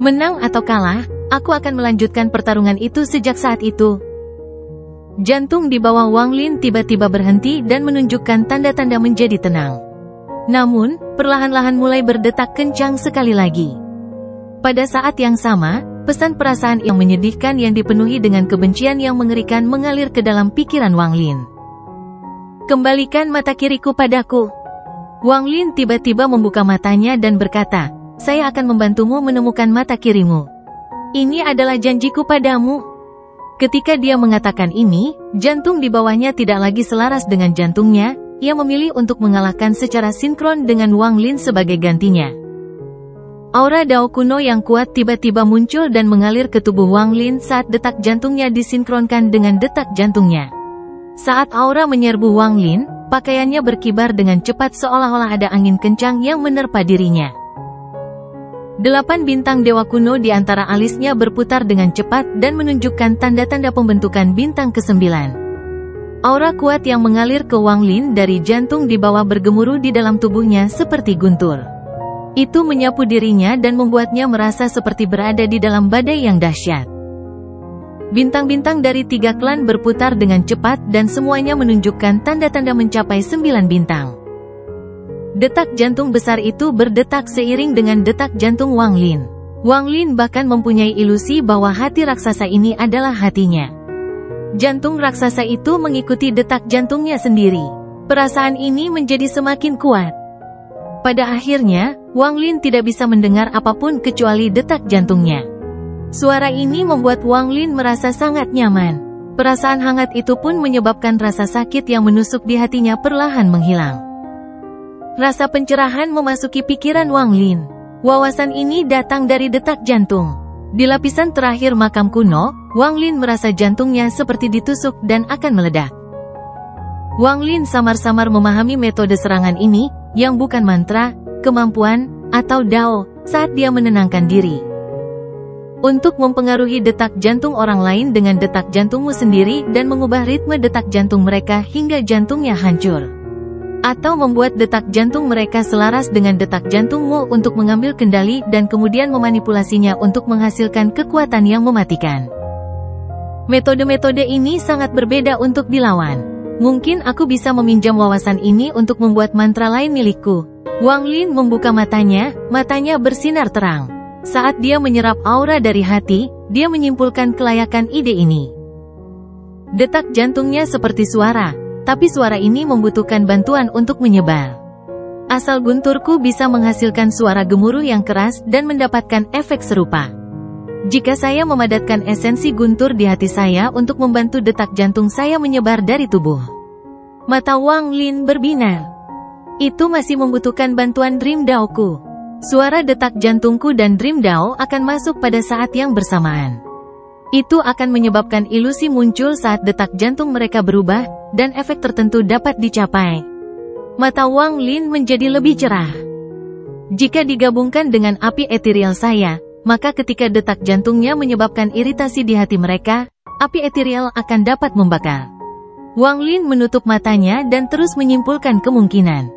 Speaker 2: Menang atau kalah, aku akan melanjutkan pertarungan itu sejak saat itu. Jantung di bawah Wang Lin tiba-tiba berhenti dan menunjukkan tanda-tanda menjadi tenang. Namun, perlahan-lahan mulai berdetak kencang sekali lagi. Pada saat yang sama, pesan perasaan yang menyedihkan yang dipenuhi dengan kebencian yang mengerikan mengalir ke dalam pikiran Wang Lin. Kembalikan mata kiriku padaku. Wang Lin tiba-tiba membuka matanya dan berkata, saya akan membantumu menemukan mata kirimu. Ini adalah janjiku padamu. Ketika dia mengatakan ini, jantung di bawahnya tidak lagi selaras dengan jantungnya, ia memilih untuk mengalahkan secara sinkron dengan Wang Lin sebagai gantinya. Aura Dao kuno yang kuat tiba-tiba muncul dan mengalir ke tubuh Wang Lin saat detak jantungnya disinkronkan dengan detak jantungnya. Saat aura menyerbu Wang Lin, pakaiannya berkibar dengan cepat seolah-olah ada angin kencang yang menerpa dirinya. 8 bintang dewa kuno di antara alisnya berputar dengan cepat dan menunjukkan tanda-tanda pembentukan bintang ke-9. Aura kuat yang mengalir ke Wang Lin dari jantung di bawah bergemuruh di dalam tubuhnya seperti guntur. Itu menyapu dirinya dan membuatnya merasa seperti berada di dalam badai yang dahsyat. Bintang-bintang dari 3 klan berputar dengan cepat dan semuanya menunjukkan tanda-tanda mencapai 9 bintang. Detak jantung besar itu berdetak seiring dengan detak jantung Wang Lin. Wang Lin bahkan mempunyai ilusi bahwa hati raksasa ini adalah hatinya. Jantung raksasa itu mengikuti detak jantungnya sendiri. Perasaan ini menjadi semakin kuat. Pada akhirnya, Wang Lin tidak bisa mendengar apapun kecuali detak jantungnya. Suara ini membuat Wang Lin merasa sangat nyaman. Perasaan hangat itu pun menyebabkan rasa sakit yang menusuk di hatinya perlahan menghilang. Rasa pencerahan memasuki pikiran Wang Lin. Wawasan ini datang dari detak jantung. Di lapisan terakhir makam kuno, Wang Lin merasa jantungnya seperti ditusuk dan akan meledak. Wang Lin samar-samar memahami metode serangan ini, yang bukan mantra, kemampuan, atau Dao, saat dia menenangkan diri. Untuk mempengaruhi detak jantung orang lain dengan detak jantungmu sendiri dan mengubah ritme detak jantung mereka hingga jantungnya hancur. Atau membuat detak jantung mereka selaras dengan detak jantungmu untuk mengambil kendali dan kemudian memanipulasinya untuk menghasilkan kekuatan yang mematikan. Metode-metode ini sangat berbeda untuk dilawan. Mungkin aku bisa meminjam wawasan ini untuk membuat mantra lain milikku. Wang Lin membuka matanya bersinar terang. Saat dia menyerap aura dari hati, dia menyimpulkan kelayakan ide ini. Detak jantungnya seperti suara, tapi suara ini membutuhkan bantuan untuk menyebar. Asal gunturku bisa menghasilkan suara gemuruh yang keras dan mendapatkan efek serupa. Jika saya memadatkan esensi guntur di hati saya untuk membantu detak jantung saya menyebar dari tubuh. Mata Wang Lin berbinar. Itu masih membutuhkan bantuan Dream Dao-ku. Suara detak jantungku dan Dream Dao akan masuk pada saat yang bersamaan. Itu akan menyebabkan ilusi muncul saat detak jantung mereka berubah, dan efek tertentu dapat dicapai. Mata Wang Lin menjadi lebih cerah. Jika digabungkan dengan api ethereal saya, maka ketika detak jantungnya menyebabkan iritasi di hati mereka, api ethereal akan dapat membakar. Wang Lin menutup matanya dan terus menyimpulkan kemungkinan.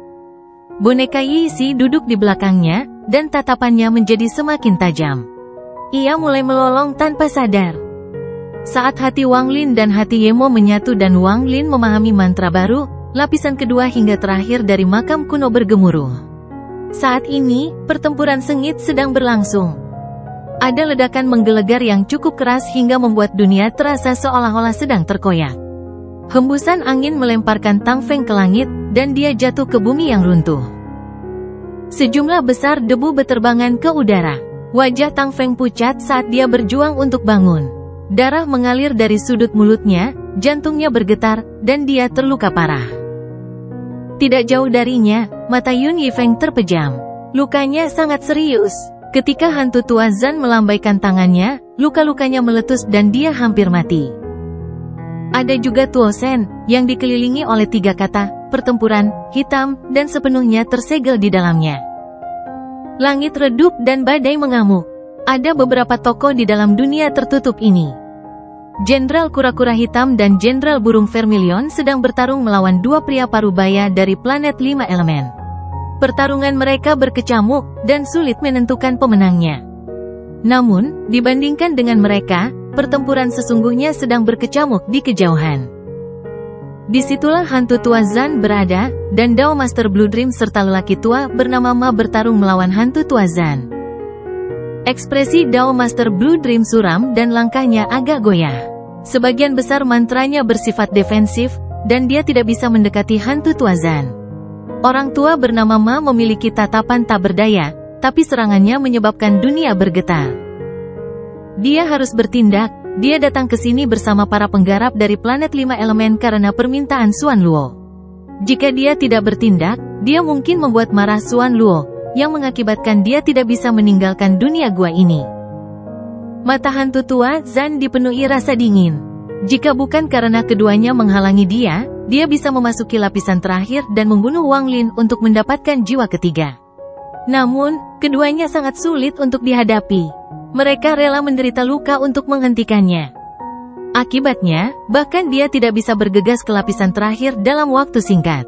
Speaker 2: Boneka Yixi duduk di belakangnya, dan tatapannya menjadi semakin tajam. Ia mulai melolong tanpa sadar. Saat hati Wang Lin dan hati Yemo menyatu dan Wang Lin memahami mantra baru, lapisan kedua hingga terakhir dari makam kuno bergemuruh. Saat ini, pertempuran sengit sedang berlangsung. Ada ledakan menggelegar yang cukup keras hingga membuat dunia terasa seolah-olah sedang terkoyak. Hembusan angin melemparkan Tang Feng ke langit, dan dia jatuh ke bumi yang runtuh. Sejumlah besar debu beterbangan ke udara. Wajah Tang Feng pucat saat dia berjuang untuk bangun. Darah mengalir dari sudut mulutnya, jantungnya bergetar, dan dia terluka parah. Tidak jauh darinya, mata Yun Yifeng terpejam. Lukanya sangat serius. Ketika hantu tua Zan melambaikan tangannya, luka-lukanya meletus dan dia hampir mati. Ada juga Tuo Shen, yang dikelilingi oleh 3 kata, pertempuran, hitam, dan sepenuhnya tersegel di dalamnya. Langit redup dan badai mengamuk. Ada beberapa tokoh di dalam dunia tertutup ini. Jenderal Kura-Kura Hitam dan Jenderal Burung Vermilion sedang bertarung melawan 2 pria parubaya dari planet 5 elemen. Pertarungan mereka berkecamuk, dan sulit menentukan pemenangnya. Namun, dibandingkan dengan mereka, pertempuran sesungguhnya sedang berkecamuk di kejauhan. Disitulah hantu tua Zan berada, dan Dao Master Blue Dream serta lelaki tua bernama Ma bertarung melawan hantu tua Zan. Ekspresi Dao Master Blue Dream suram dan langkahnya agak goyah. Sebagian besar mantranya bersifat defensif, dan dia tidak bisa mendekati hantu tua Zan. Orang tua bernama Ma memiliki tatapan tak berdaya, tapi serangannya menyebabkan dunia bergetar. Dia harus bertindak. Dia datang ke sini bersama para penggarap dari planet 5 elemen karena permintaan Xuan Luo. Jika dia tidak bertindak, dia mungkin membuat marah Xuan Luo, yang mengakibatkan dia tidak bisa meninggalkan dunia gua ini. Mata hantu tua Zan dipenuhi rasa dingin. Jika bukan karena keduanya menghalangi dia bisa memasuki lapisan terakhir dan membunuh Wang Lin untuk mendapatkan jiwa ketiga. Namun, keduanya sangat sulit untuk dihadapi. Mereka rela menderita luka untuk menghentikannya. Akibatnya, bahkan dia tidak bisa bergegas ke lapisan terakhir dalam waktu singkat.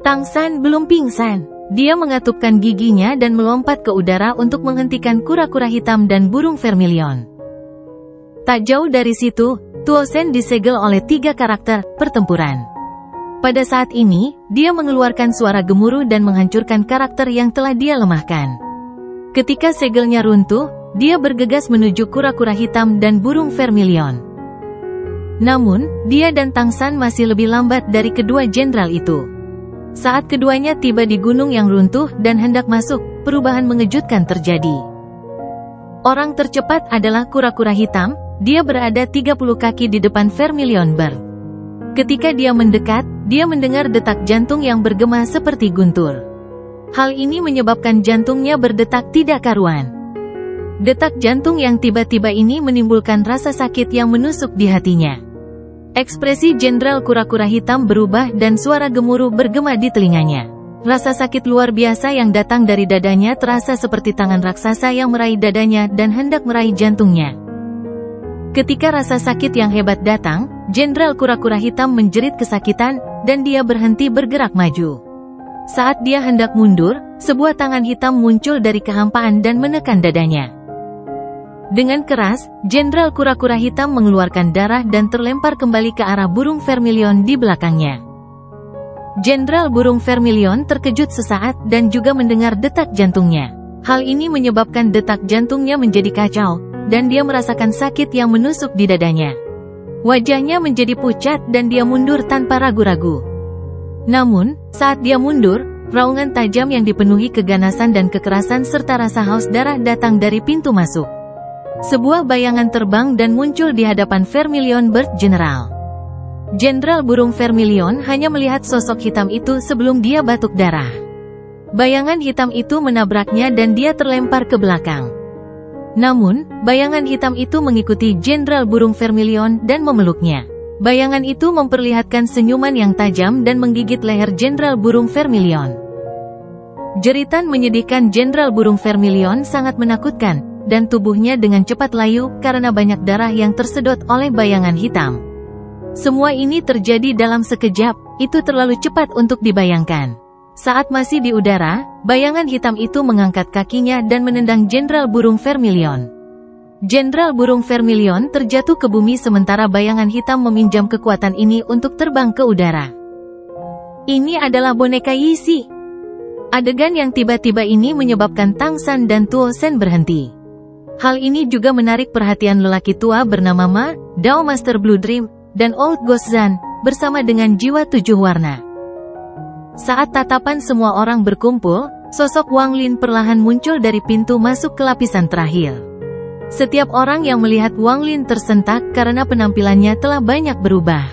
Speaker 2: Tang San belum pingsan. Dia mengatupkan giginya dan melompat ke udara untuk menghentikan kura-kura hitam dan burung vermilion. Tak jauh dari situ, Tuo Shen disegel oleh 3 karakter pertempuran. Pada saat ini, dia mengeluarkan suara gemuruh dan menghancurkan karakter yang telah dia lemahkan. Ketika segelnya runtuh, dia bergegas menuju kura-kura hitam dan burung vermilion. Namun, dia dan Tang San masih lebih lambat dari kedua jenderal itu. Saat keduanya tiba di gunung yang runtuh dan hendak masuk, perubahan mengejutkan terjadi. Orang tercepat adalah kura-kura hitam. Dia berada 30 kaki di depan Vermilion Bird. Ketika dia mendekat, dia mendengar detak jantung yang bergema seperti guntur. Hal ini menyebabkan jantungnya berdetak tidak karuan. Detak jantung yang tiba-tiba ini menimbulkan rasa sakit yang menusuk di hatinya. Ekspresi Jenderal Kura-Kura Hitam berubah dan suara gemuruh bergema di telinganya. Rasa sakit luar biasa yang datang dari dadanya terasa seperti tangan raksasa yang meraih dadanya dan hendak meraih jantungnya. Ketika rasa sakit yang hebat datang, Jenderal Kura-Kura Hitam menjerit kesakitan, dan dia berhenti bergerak maju. Saat dia hendak mundur, sebuah tangan hitam muncul dari kehampaan dan menekan dadanya. Dengan keras, Jenderal Kura-Kura Hitam mengeluarkan darah dan terlempar kembali ke arah burung vermilion di belakangnya. Jenderal burung vermilion terkejut sesaat dan juga mendengar detak jantungnya. Hal ini menyebabkan detak jantungnya menjadi kacau, dan dia merasakan sakit yang menusuk di dadanya. Wajahnya menjadi pucat dan dia mundur tanpa ragu-ragu. Namun, saat dia mundur, raungan tajam yang dipenuhi keganasan dan kekerasan serta rasa haus darah datang dari pintu masuk. Sebuah bayangan terbang dan muncul di hadapan Vermilion Bird General. Jenderal burung vermilion hanya melihat sosok hitam itu sebelum dia batuk darah. Bayangan hitam itu menabraknya dan dia terlempar ke belakang. Namun, bayangan hitam itu mengikuti Jenderal burung vermilion dan memeluknya. Bayangan itu memperlihatkan senyuman yang tajam dan menggigit leher Jenderal burung vermilion. Jeritan menyedihkan Jenderal burung vermilion sangat menakutkan, dan tubuhnya dengan cepat layu karena banyak darah yang tersedot oleh bayangan hitam. Semua ini terjadi dalam sekejap, itu terlalu cepat untuk dibayangkan. Saat masih di udara, bayangan hitam itu mengangkat kakinya dan menendang Jenderal burung vermilion. Jenderal burung vermilion terjatuh ke bumi sementara bayangan hitam meminjam kekuatan ini untuk terbang ke udara. Ini adalah boneka Yixi. Adegan yang tiba-tiba ini menyebabkan Tang San dan Tuo Sen berhenti. Hal ini juga menarik perhatian lelaki tua bernama Ma, Dao Master Blue Dream, dan Old Ghost Zan, bersama dengan jiwa 7 warna. Saat tatapan semua orang berkumpul, sosok Wang Lin perlahan muncul dari pintu masuk ke lapisan terakhir. Setiap orang yang melihat Wang Lin tersentak karena penampilannya telah banyak berubah.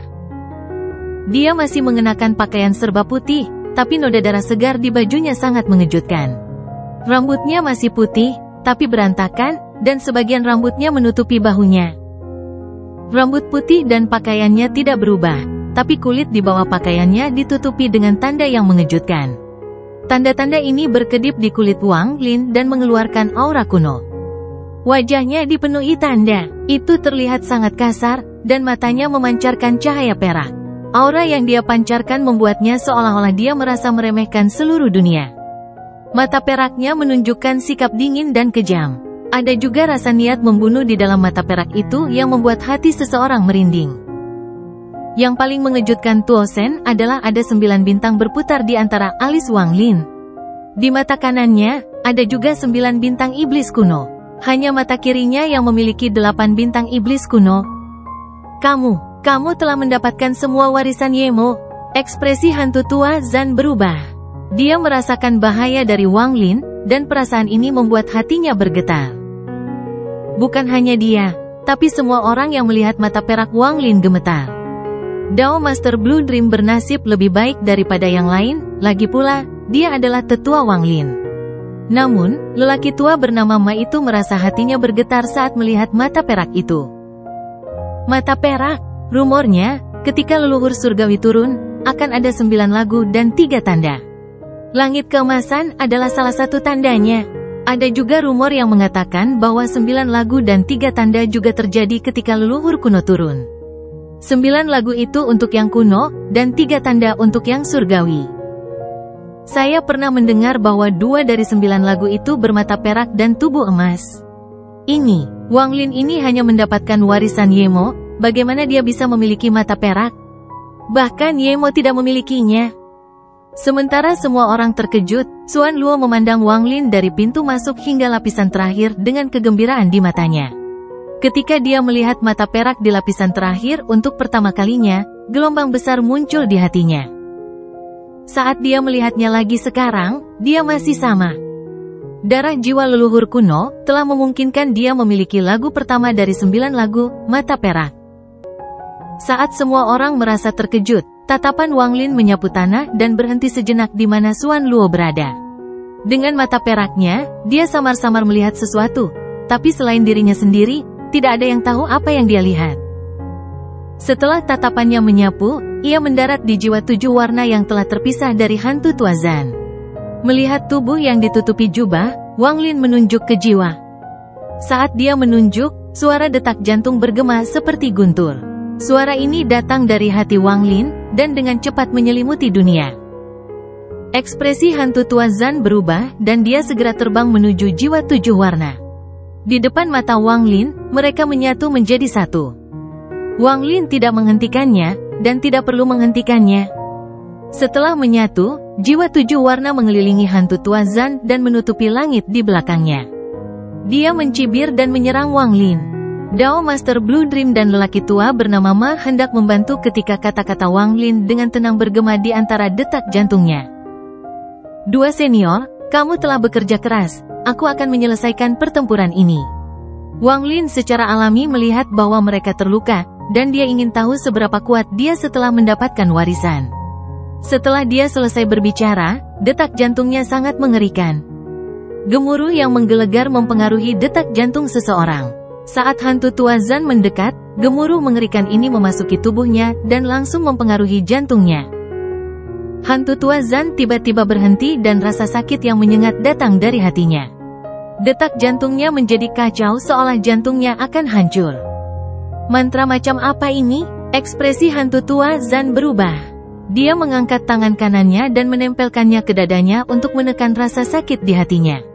Speaker 2: Dia masih mengenakan pakaian serba putih, tapi noda darah segar di bajunya sangat mengejutkan. Rambutnya masih putih, tapi berantakan, dan sebagian rambutnya menutupi bahunya. Rambut putih dan pakaiannya tidak berubah, tapi kulit di bawah pakaiannya ditutupi dengan tanda yang mengejutkan. Tanda-tanda ini berkedip di kulit Wang Lin dan mengeluarkan aura kuno. Wajahnya dipenuhi tanda, itu terlihat sangat kasar, dan matanya memancarkan cahaya perak. Aura yang dia pancarkan membuatnya seolah-olah dia merasa meremehkan seluruh dunia. Mata peraknya menunjukkan sikap dingin dan kejam. Ada juga rasa niat membunuh di dalam mata perak itu yang membuat hati seseorang merinding. Yang paling mengejutkan Tuo Sen adalah ada 9 bintang berputar di antara alis Wang Lin. Di mata kanannya, ada juga 9 bintang iblis kuno. Hanya mata kirinya yang memiliki 8 bintang iblis kuno. Kamu telah mendapatkan semua warisan Yemo. Ekspresi hantu tua Zan berubah. Dia merasakan bahaya dari Wang Lin, dan perasaan ini membuat hatinya bergetar. Bukan hanya dia, tapi semua orang yang melihat mata perak Wang Lin gemetar. Dao Master Blue Dream bernasib lebih baik daripada yang lain, lagi pula, dia adalah tetua Wang Lin. Namun, lelaki tua bernama Ma itu merasa hatinya bergetar saat melihat mata perak itu. Mata perak, rumornya, ketika leluhur surgawi turun, akan ada 9 lagu dan 3 tanda. Langit keemasan adalah salah satu tandanya. Ada juga rumor yang mengatakan bahwa 9 lagu dan 3 tanda juga terjadi ketika leluhur kuno turun. 9 lagu itu untuk yang kuno, dan 3 tanda untuk yang surgawi. Saya pernah mendengar bahwa 2 dari 9 lagu itu bermata perak dan tubuh emas. Wang Lin ini hanya mendapatkan warisan Yemo, bagaimana dia bisa memiliki mata perak? Bahkan Yemo tidak memilikinya. Sementara semua orang terkejut, Xuan Luo memandang Wang Lin dari pintu masuk hingga lapisan terakhir dengan kegembiraan di matanya. Ketika dia melihat mata perak di lapisan terakhir untuk pertama kalinya, gelombang besar muncul di hatinya. Saat dia melihatnya lagi sekarang, dia masih sama. Darah jiwa leluhur kuno telah memungkinkan dia memiliki lagu pertama dari 9 lagu, mata perak. Saat semua orang merasa terkejut, tatapan Wang Lin menyapu tanah dan berhenti sejenak di mana Xuan Luo berada. Dengan mata peraknya, dia samar-samar melihat sesuatu, tapi selain dirinya sendiri, tidak ada yang tahu apa yang dia lihat. Setelah tatapannya menyapu, ia mendarat di jiwa 7 warna yang telah terpisah dari hantu tua Zan. Melihat tubuh yang ditutupi jubah, Wang Lin menunjuk ke jiwa. Saat dia menunjuk, suara detak jantung bergema seperti guntur. Suara ini datang dari hati Wang Lin, dan dengan cepat menyelimuti dunia. Ekspresi hantu tua Zan berubah, dan dia segera terbang menuju jiwa 7 warna. Di depan mata Wang Lin, mereka menyatu menjadi satu. Wang Lin tidak menghentikannya, dan tidak perlu menghentikannya. Setelah menyatu, jiwa 7 warna mengelilingi hantu tua Zan dan menutupi langit di belakangnya. Dia mencibir dan menyerang Wang Lin. Dao Master Blue Dream dan lelaki tua bernama Ma hendak membantu ketika kata-kata Wang Lin dengan tenang bergema di antara detak jantungnya. "Dua senior, kamu telah bekerja keras. Aku akan menyelesaikan pertempuran ini." Wang Lin secara alami melihat bahwa mereka terluka, dan dia ingin tahu seberapa kuat dia setelah mendapatkan warisan. Setelah dia selesai berbicara, detak jantungnya sangat mengerikan. Gemuruh yang menggelegar mempengaruhi detak jantung seseorang. Saat hantu tua Zan mendekat, gemuruh mengerikan ini memasuki tubuhnya dan langsung mempengaruhi jantungnya. Hantu tua Zan tiba-tiba berhenti dan rasa sakit yang menyengat datang dari hatinya. Detak jantungnya menjadi kacau seolah jantungnya akan hancur. Mantra macam apa ini? Ekspresi hantu tua Zan berubah. Dia mengangkat tangan kanannya dan menempelkannya ke dadanya untuk menekan rasa sakit di hatinya.